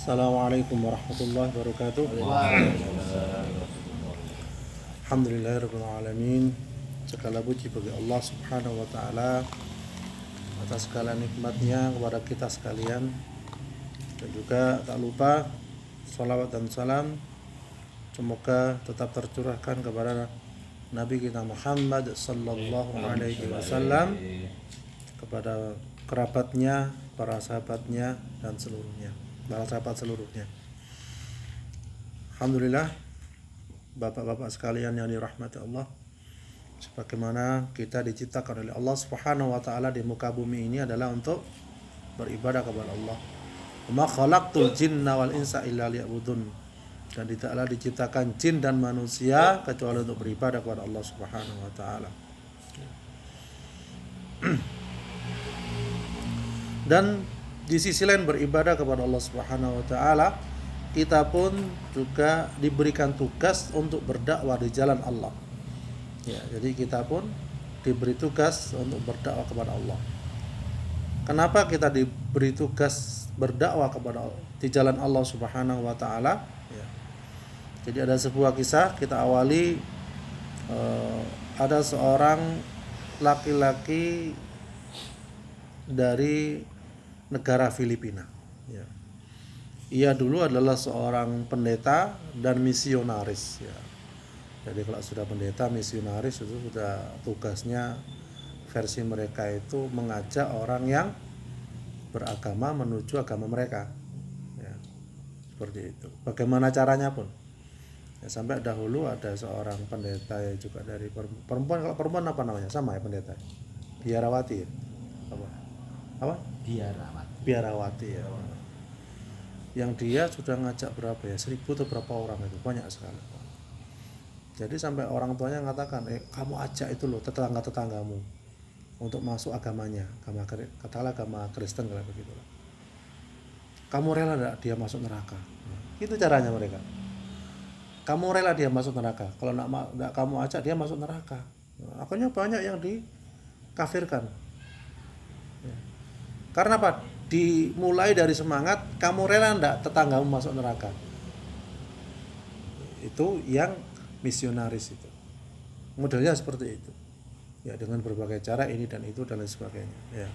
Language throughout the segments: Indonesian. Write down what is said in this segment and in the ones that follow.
Assalamualaikum warahmatullahi wabarakatuh. Alhamdulillahirrahmanirrahim. Segala puji bagi Allah subhanahu wa ta'ala atas segala nikmatnya kepada kita sekalian. Dan juga tak lupa salawat dan salam semoga tetap tercurahkan kepada Nabi kita Muhammad sallallahu alaihi wasallam, kepada kerabatnya, para sahabatnya dan seluruhnya, para sahabat seluruhnya. Alhamdulillah, bapak-bapak sekalian yang dirahmati Allah, sebagaimana kita diciptakan oleh Allah Subhanahu wa taala di muka bumi ini adalah untuk beribadah kepada Allah. Wa ma khalaqtul jinna wal insa illa liya'budun. Dan tidaklah diciptakan jin dan manusia kecuali untuk beribadah kepada Allah Subhanahu wa taala. Dan di sisi lain beribadah kepada Allah Subhanahu wa taala, kita pun juga diberikan tugas untuk berdakwah di jalan Allah. Ya, jadi kita pun diberi tugas untuk berdakwah kepada Allah. Kenapa kita diberi tugas berdakwah kepada di jalan Allah Subhanahu wa taala? Ya. Jadi ada sebuah kisah kita awali. Ada seorang laki-laki dari negara Filipina. Ya. Ia dulu adalah seorang pendeta dan misionaris. Ya. Jadi kalau sudah pendeta, misionaris itu sudah tugasnya, versi mereka itu mengajak orang yang beragama menuju agama mereka. Ya. Seperti itu. Bagaimana caranya pun. Ya, sampai dahulu ada seorang pendeta yang juga dari perempuan. Kalau perempuan apa namanya? Sama ya pendeta. Biarawati. Ya? Apa? Biarawati ya. Yang dia sudah ngajak berapa ya? 1.000 atau berapa orang itu, banyak sekali. Jadi sampai orang tuanya mengatakan, kamu ajak itu loh tetangga-tetanggamu untuk masuk agamanya, katakanlah agama Kristen kalau begitu. Kamu rela enggak dia masuk neraka? Itu caranya mereka. Kamu rela dia masuk neraka? Kalau enggak kamu ajak dia masuk neraka. Akhirnya banyak yang dikafirkan. Karena apa? Dimulai dari semangat, kamu rela enggak tetanggamu masuk neraka? Itu yang misionaris itu. Modelnya seperti itu. Ya, dengan berbagai cara ini dan itu dan lain sebagainya. Ya.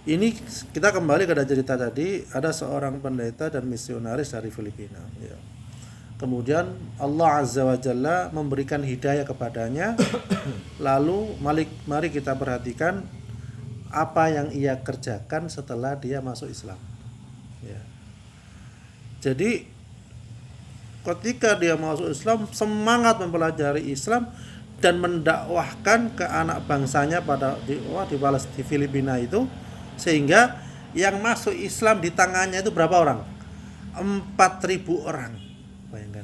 Ini kita kembali ke cerita tadi, ada seorang pendeta dan misionaris dari Filipina. Ya. Kemudian Allah Azza wa Jalla memberikan hidayah kepadanya. Lalu mari kita perhatikan apa yang ia kerjakan setelah dia masuk Islam. Ya. Jadi ketika dia masuk Islam, semangat mempelajari Islam dan mendakwahkan ke anak bangsanya di Filipina itu, sehingga yang masuk Islam di tangannya itu berapa orang? 4.000 orang. Bayangkan.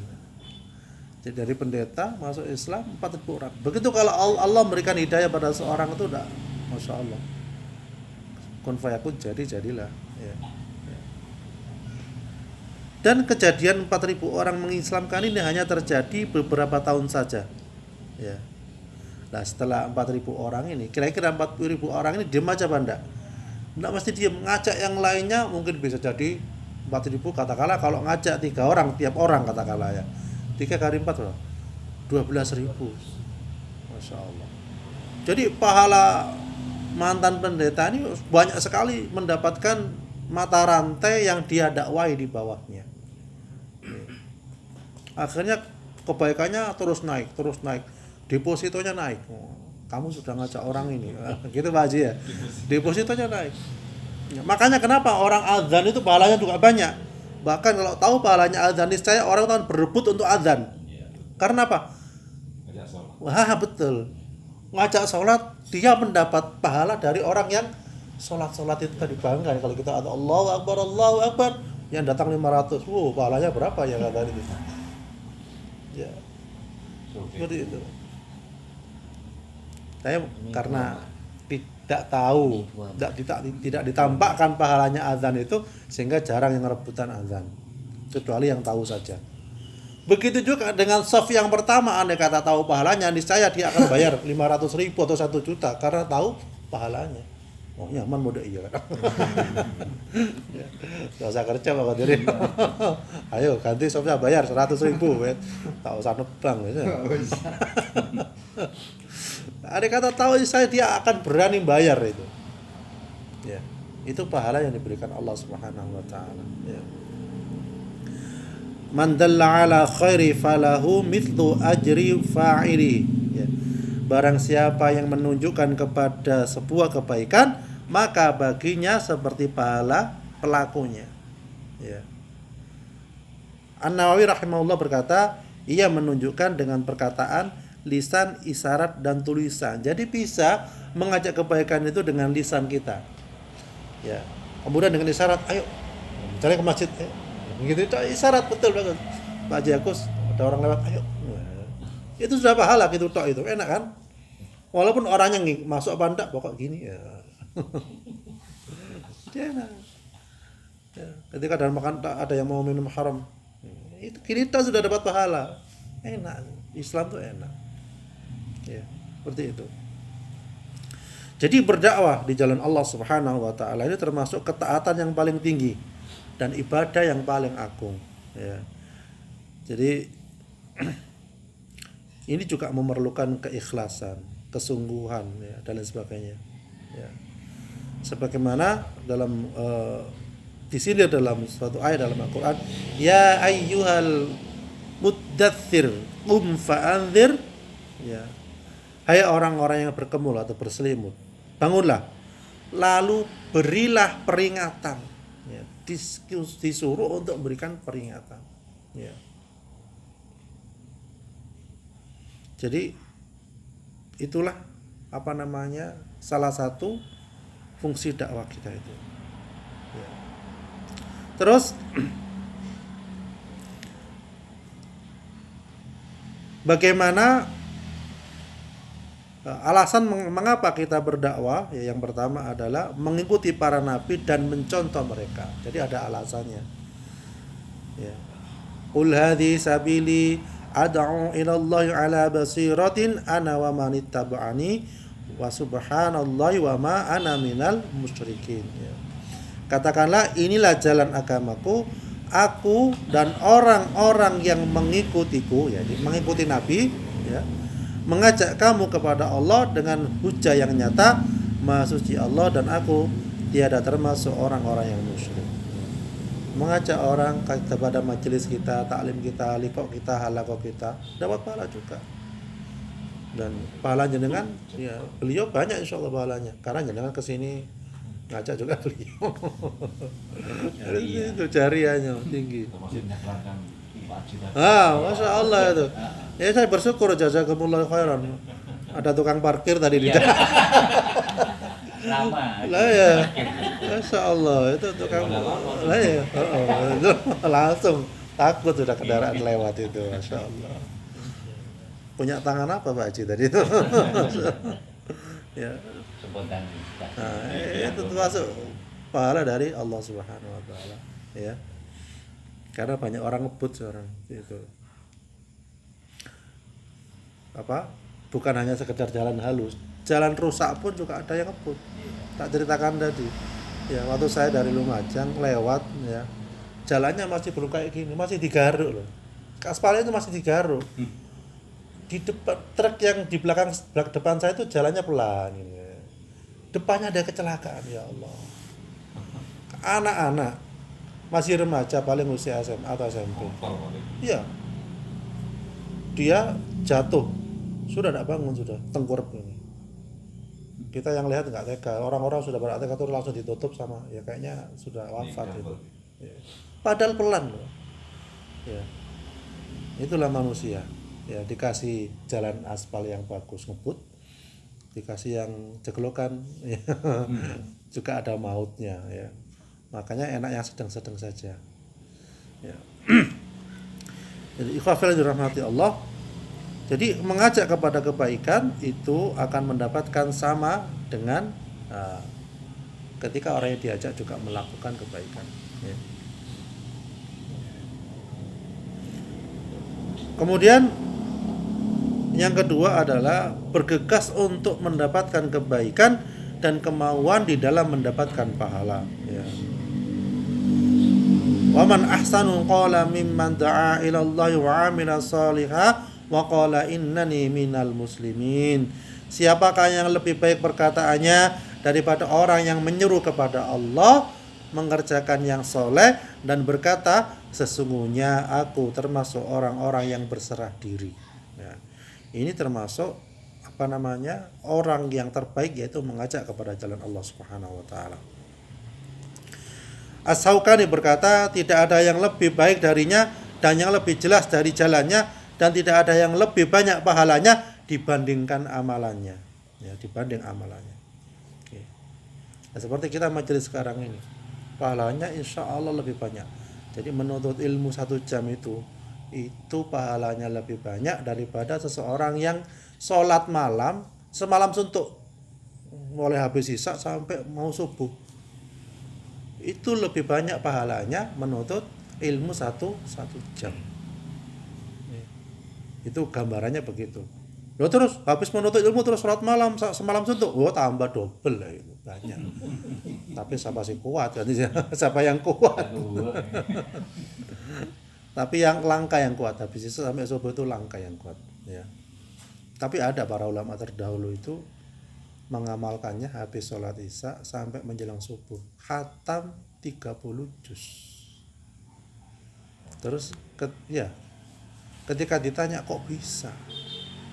Jadi dari pendeta masuk Islam 4.000 orang. Begitu kalau Allah memberikan hidayah pada seorang itu udah Masya Allah. Kun fayakun, jadilah. Ya. Dan kejadian 4.000 orang mengislamkan ini hanya terjadi beberapa tahun saja. Ya. Nah, setelah 4.000 orang ini, kira-kira 40.000 orang ini diam aja apa enggak? Enggak mesti diam, ngajak yang lainnya mungkin bisa jadi 4.000, katakanlah kalau ngajak 3 orang tiap orang, katakanlah ya. 3 kali 4 berapa? 12.000. Masya Allah. Jadi pahala mantan pendeta ini banyak sekali mendapatkan mata rantai yang dia dakwai di bawahnya. Akhirnya kebaikannya terus naik. Depositonya naik. Kamu sudah ngajak orang ini. Gitu Pak Haji ya. Depositonya naik. Ya, makanya kenapa orang azan itu pahalanya juga banyak. Bahkan kalau tahu pahalanya azan, niscaya orang akan berebut untuk azan. Karena apa? Wah, betul. Ngajak sholat, dia mendapat pahala dari orang yang sholat itu tadi, bangga kalau kita ada Allahu Akbar, yang datang 500. Pahalanya berapa ya kata itu? Ya. Seperti itu. Saya karena tidak tahu, tidak ditampakkan pahalanya azan itu, sehingga jarang yang rebutan azan, kecuali yang tahu saja. Begitu juga dengan shaf yang pertama, andai kata tahu pahalanya, niscaya dia akan bayar 500.000 atau 1 juta karena tahu pahalanya. Oh nyaman mode iya kan. Ya, nggak usah kerja Pak Qadir. Ayo ganti sopnya bayar 100.000 weh. Tak usah nebang ya. Ada kata tahu saya dia akan berani bayar itu. Ya. Itu pahala yang diberikan Allah Subhanahu wa taala, ya. Man dalla ala khairi falahu mithlu ajri fa'ili, ya. Barang siapa yang menunjukkan kepada sebuah kebaikan, maka baginya seperti pahala pelakunya, ya. An-Nawawi rahimahullah berkata, ia menunjukkan dengan perkataan, lisan, isyarat dan tulisan. Jadi bisa mengajak kebaikan itu dengan lisan kita. Ya. Kemudian dengan isyarat, ayo cari ke masjid. Begitu itu isyarat betul banget. Pak Haji Agus, ada orang lewat, ayo. Itu sudah pahala gitu tok itu. Enak kan? Walaupun orangnya masuk apa enggak, pokok gini ya. Dia enak. Ya. Ketika dalam makan tak ada yang mau minum haram. Itu kita sudah dapat pahala. Enak. Islam tuh enak. Ya, seperti itu. Jadi berdakwah di jalan Allah Subhanahu wa taala ini termasuk ketaatan yang paling tinggi dan ibadah yang paling agung, ya. Jadi ini juga memerlukan keikhlasan, kesungguhan, ya, dan lain sebagainya, ya. Sebagaimana dalam di sini dalam suatu ayat dalam Al-Qur'an, ya ayyuhal muddatsir qum fa'anzir, ya. Hai orang-orang yang berkemul atau berselimut, bangunlah, lalu berilah peringatan, ya. Disuruh untuk memberikan peringatan, ya. Jadi itulah salah satu fungsi dakwah kita itu, ya. Terus bagaimana alasan mengapa kita berdakwah? Ya, yang pertama adalah mengikuti para nabi dan mencontoh mereka. Jadi ada alasannya. Ya. Qul hadhi sabili ad'u ila Allah ala basiratin ana wa man ittaba'ani wa subhanallahi wa ma ana minal musyrikin. Ya. Katakanlah, inilah jalan agamaku, aku dan orang-orang yang mengikutiku, ya, mengikuti nabi, ya. Mengajak kamu kepada Allah dengan hujah yang nyata, Maha Suci Allah dan aku tiada termasuk orang-orang yang musyrik. Mengajak orang kepada majelis kita, taklim kita, liqaq kita, halaqah kita, dapat pahala juga. Dan pahala jenengan, ya, beliau banyak insyaallah pahalanya, karena jenengan kesini ngajak juga beliau. Itu jariahnya tinggi. Masya Allah itu. Ya saya bersyukur, jazakumullah khairan. Ada tukang parkir tadi di depan. Lama. Lah ya. Masya Allah itu tukang. Lah ya. Itu langsung takut sudah kendaraan lewat itu. Masya Allah. Punya tangan apa Pak Haji tadi itu? Ya. Nah, itu termasuk pahala dari Allah Subhanahu wa taala, ya. Karena banyak orang ngebut sekarang itu. Bukan hanya sekedar jalan halus, jalan rusak pun juga ada yang ngebut. Tak ceritakan tadi. Ya, waktu saya dari Lumajang lewat, ya. Jalannya masih belum kayak gini, masih digaruk loh. Aspalnya itu masih digaruk. Di depan truk yang di belakang depan saya itu jalannya pelan ini. Depannya ada kecelakaan, ya Allah. Anak-anak masih remaja, paling usia SMA atau SMP. Iya. Dia jatuh, sudah tidak bangun, sudah tengkurap ini. Kita yang lihat nggak tega, orang-orang sudah berat tega tuh langsung ditutup sama, ya kayaknya sudah wafat itu. Ya. Padahal pelan loh. Ya. Itulah manusia. Ya, dikasih jalan aspal yang bagus ngebut, dikasih yang jeglokan, ya. Juga ada mautnya, ya. Makanya enak yang sedang-sedang saja, ya. Jadi ikhwafil dirahmati Allah. Jadi mengajak kepada kebaikan itu akan mendapatkan sama dengan ketika orang yang diajak juga melakukan kebaikan, ya. Kemudian yang kedua adalah bergegas untuk mendapatkan kebaikan dan kemauan di dalam mendapatkan pahala, ya. Wa man ahsanu qala mimman da'a ila Allah wa 'amila shalihan wa qala innani minal muslimin. Siapakah yang lebih baik perkataannya daripada orang yang menyeru kepada Allah, mengerjakan yang soleh dan berkata sesungguhnya aku termasuk orang-orang yang berserah diri, ya. Ini termasuk orang yang terbaik, yaitu mengajak kepada jalan Allah Subhanahu wa taala. As-Syaukani berkata, tidak ada yang lebih baik darinya dan yang lebih jelas dari jalannya, dan tidak ada yang lebih banyak pahalanya dibandingkan amalannya, ya, dibanding amalannya. Oke. Nah, seperti kita majelis sekarang ini, pahalanya insya Allah lebih banyak. Jadi menuntut ilmu 1 jam itu pahalanya lebih banyak daripada seseorang yang sholat malam semalam suntuk, mulai habis isya sampai mau subuh. Itu lebih banyak pahalanya menuntut ilmu satu jam. Itu gambarannya begitu. Loh, terus habis menuntut ilmu terus sholat malam semalam suntuk, tambah double lah itu, banyak. Tapi siapa sih kuat kan? Siapa yang kuat? Tapi yang langka yang kuat, habis itu sampai subuh itu langka yang kuat, ya. Tapi ada para ulama terdahulu itu mengamalkannya habis sholat isya sampai menjelang subuh, khatam 30 juz. Terus ketika ditanya kok bisa,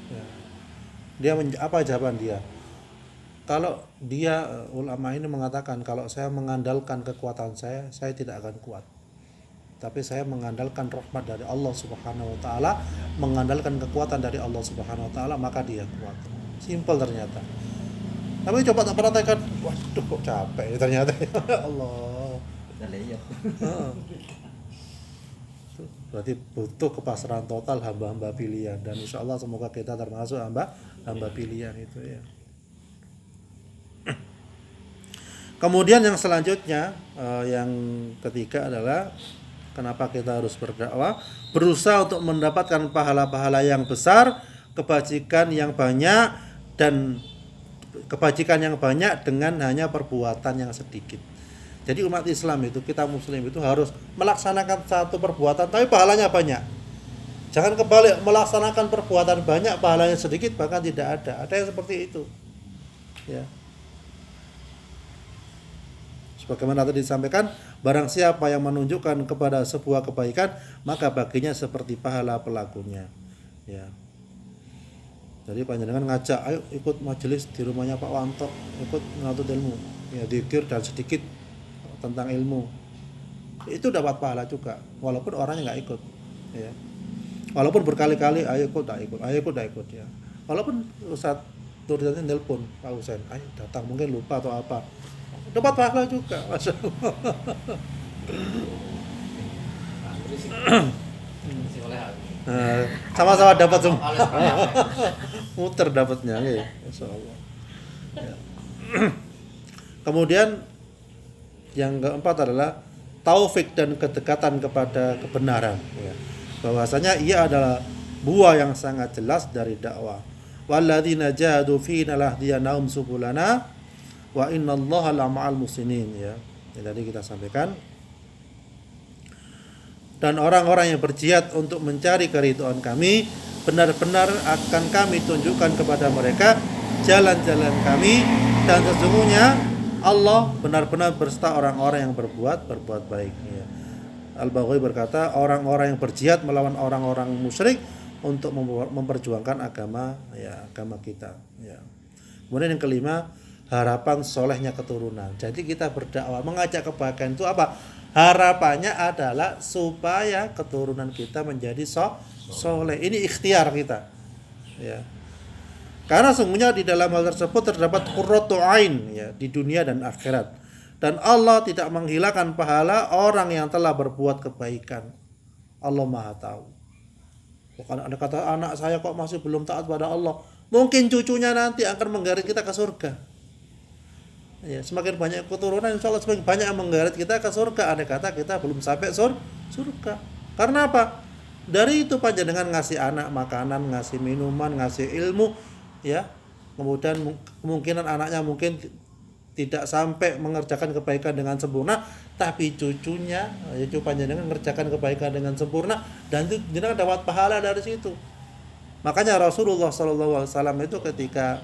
ya, apa jawaban dia? Kalau dia, ulama ini mengatakan, kalau saya mengandalkan kekuatan saya tidak akan kuat. Tapi saya mengandalkan rahmat dari Allah Subhanahu wa taala, mengandalkan kekuatan dari Allah Subhanahu wa taala, maka dia kuat. Simpel ternyata. Tapi coba tak praktekkan, waduh kok capek ternyata. Allah. Berarti butuh kepasrahan total hamba-hamba pilihan, dan insya Allah semoga kita termasuk hamba pilihan itu, ya. Kemudian yang selanjutnya, yang ketiga adalah kenapa kita harus berdakwah, berusaha untuk mendapatkan pahala-pahala yang besar, kebajikan yang banyak dengan hanya perbuatan yang sedikit. Jadi umat Islam itu, kita muslim itu harus melaksanakan satu perbuatan tapi pahalanya banyak. Jangan kebalik, melaksanakan perbuatan banyak pahalanya sedikit, bahkan tidak ada. Ada yang seperti itu, ya. Sebagaimana tadi disampaikan, barang siapa yang menunjukkan kepada sebuah kebaikan, maka baginya seperti pahala pelakunya, ya. Jadi panjenengan ngajak, ayo ikut majelis di rumahnya Pak Wanto, ikut menuntut ilmu, ya, zikir dan sedikit tentang ilmu, itu dapat pahala juga, walaupun orangnya nggak ikut, ya. Walaupun berkali-kali, ayo ikut, ya. Walaupun Ustaz Turjani nelpon Pak Husain, ayo datang, mungkin lupa atau apa, dapat pahala juga, Masya Allah. Sama-sama dapat semua. Muter dapatnya, ya. Masya Allah, ya. Kemudian yang keempat adalah taufik dan kedekatan kepada kebenaran, ya. Bahwasanya ia adalah buah yang sangat jelas dari dakwah. Walladzina jahadu fina lahdiyannahum subulana wa innallaha lama'al muhsinin, ya. Tadi kita sampaikan. Dan orang-orang yang berjihad untuk mencari keridhaan kami, benar-benar akan kami tunjukkan kepada mereka jalan-jalan kami, dan sesungguhnya Allah benar-benar berserta orang-orang yang berbuat baik, ya. Al-Baghawi berkata, orang-orang yang berjihad melawan orang-orang musyrik untuk memperjuangkan agama, ya, agama kita, ya. Kemudian yang kelima, harapan solehnya keturunan. Jadi kita berdakwah mengajak kebaikan itu apa? Harapannya adalah supaya keturunan kita menjadi soleh. Ini ikhtiar kita, ya. Karena sungguhnya di dalam hal tersebut terdapat qurratu ain, ya, di dunia dan akhirat. Dan Allah tidak menghilangkan pahala orang yang telah berbuat kebaikan. Allah Maha tahu. Bukan ada kata anak saya kok masih belum taat pada Allah, mungkin cucunya nanti akan menggeret kita ke surga. Ya, semakin banyak keturunan, insya Allah semakin banyak yang menggeret kita ke surga. Ada kata kita belum sampai surga. Karena apa? Dari itu panjenengan ngasih anak makanan, ngasih minuman, ngasih ilmu, ya. Kemudian kemungkinan anaknya mungkin tidak sampai mengerjakan kebaikan dengan sempurna, tapi cucunya, cucu panjenengan mengerjakan kebaikan dengan sempurna, dan itu jenengan dapat pahala dari situ. Makanya Rasulullah SAW itu ketika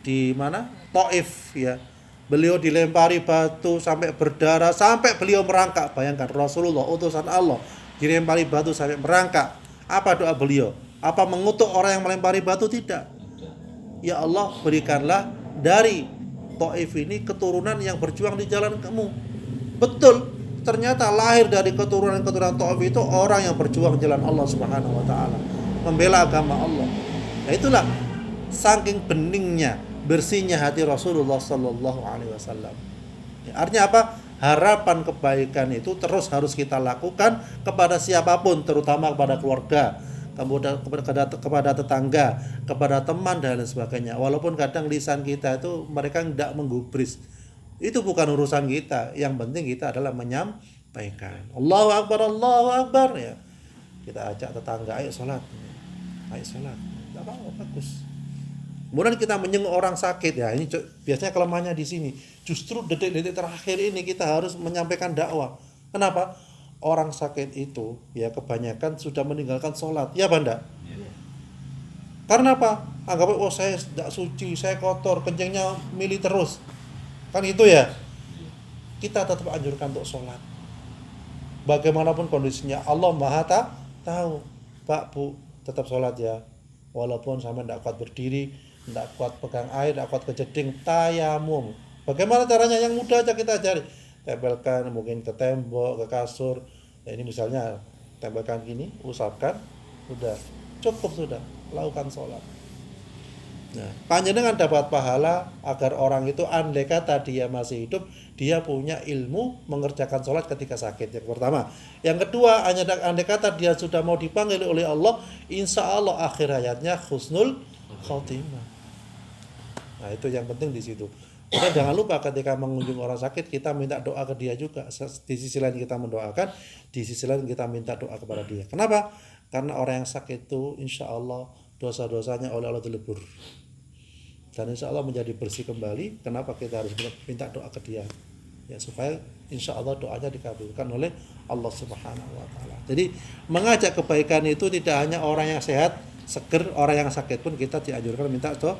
di mana Taif ya, beliau dilempari batu sampai berdarah, sampai beliau merangkak. Bayangkan Rasulullah utusan Allah dilempari batu sampai merangkak. Apa doa beliau? Apa mengutuk orang yang melempari batu? Tidak. Ya Allah, berikanlah dari Taif ini keturunan yang berjuang di jalan kamu. Betul, ternyata lahir dari keturunan Taif itu orang yang berjuang jalan Allah Subhanahu wa taala, membela agama Allah. Nah, itulah saking beningnya, bersihnya hati Rasulullah sallallahu alaihi wasallam. Ya, artinya apa? Harapan kebaikan itu terus harus kita lakukan kepada siapapun, terutama kepada keluarga, kepada tetangga, kepada teman dan lain sebagainya. Walaupun kadang lisan kita itu mereka tidak menggubris, itu bukan urusan kita. Yang penting kita adalah menyampaikan. Allahu Akbar ya. Kita ajak tetangga, ayo sholat, tidak apa-apa, bagus. Kemudian kita menyenguk orang sakit ya, ini biasanya kelemahannya di sini. Justru detik-detik terakhir ini kita harus menyampaikan dakwah. Kenapa? Orang sakit itu ya kebanyakan sudah meninggalkan sholat, ya Banda. Karena apa? Anggap saya tidak suci, saya kotor, kencingnya mili terus, kan itu ya. Kita tetap anjurkan untuk sholat. Bagaimanapun kondisinya, Allah Maha tahu. Pak Bu tetap sholat ya, walaupun sama tidak kuat berdiri, tidak kuat pegang air, tidak kuat kejeding, tayamum. Bagaimana caranya? Yang mudah aja kita cari. Tempelkan mungkin ke tembok, ke kasur. Ya, ini misalnya tempelkan gini, usapkan, sudah cukup, sudah lakukan sholat. Nah, panjenengan dapat pahala agar orang itu andai kata dia masih hidup, dia punya ilmu mengerjakan sholat ketika sakit. Yang pertama. Yang kedua, andai kata dia sudah mau dipanggil oleh Allah, insya Allah akhir hayatnya husnul khotimah. Nah, itu yang penting di situ. Kita jangan lupa ketika mengunjungi orang sakit, kita minta doa ke dia juga. Di sisi lain kita mendoakan, di sisi lain kita minta doa kepada dia. Kenapa? Karena orang yang sakit itu insya Allah dosa-dosanya oleh Allah dilebur, dan insya Allah menjadi bersih kembali. Kenapa kita harus minta doa ke dia? Ya, supaya insya Allah doanya dikabulkan oleh Allah Subhanahu wa taala. Jadi mengajak kebaikan itu tidak hanya orang yang sehat, seger, orang yang sakit pun kita dianjurkan minta doa.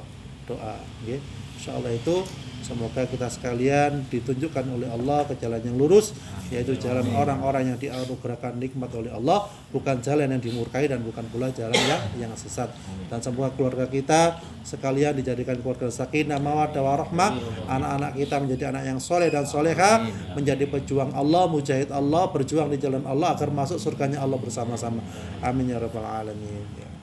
Okay? Insya Allah itu semoga kita sekalian ditunjukkan oleh Allah ke jalan yang lurus, yaitu jalan orang-orang yang dianugerahkan nikmat oleh Allah, bukan jalan yang dimurkai dan bukan pula jalan yang sesat. Dan semoga keluarga kita sekalian dijadikan keluarga sakinah mawaddah warahmah, anak-anak kita menjadi anak yang soleh dan soleha, menjadi pejuang Allah, mujahid Allah, berjuang di jalan Allah agar masuk surganya Allah bersama-sama. Amin ya rabbal alamin.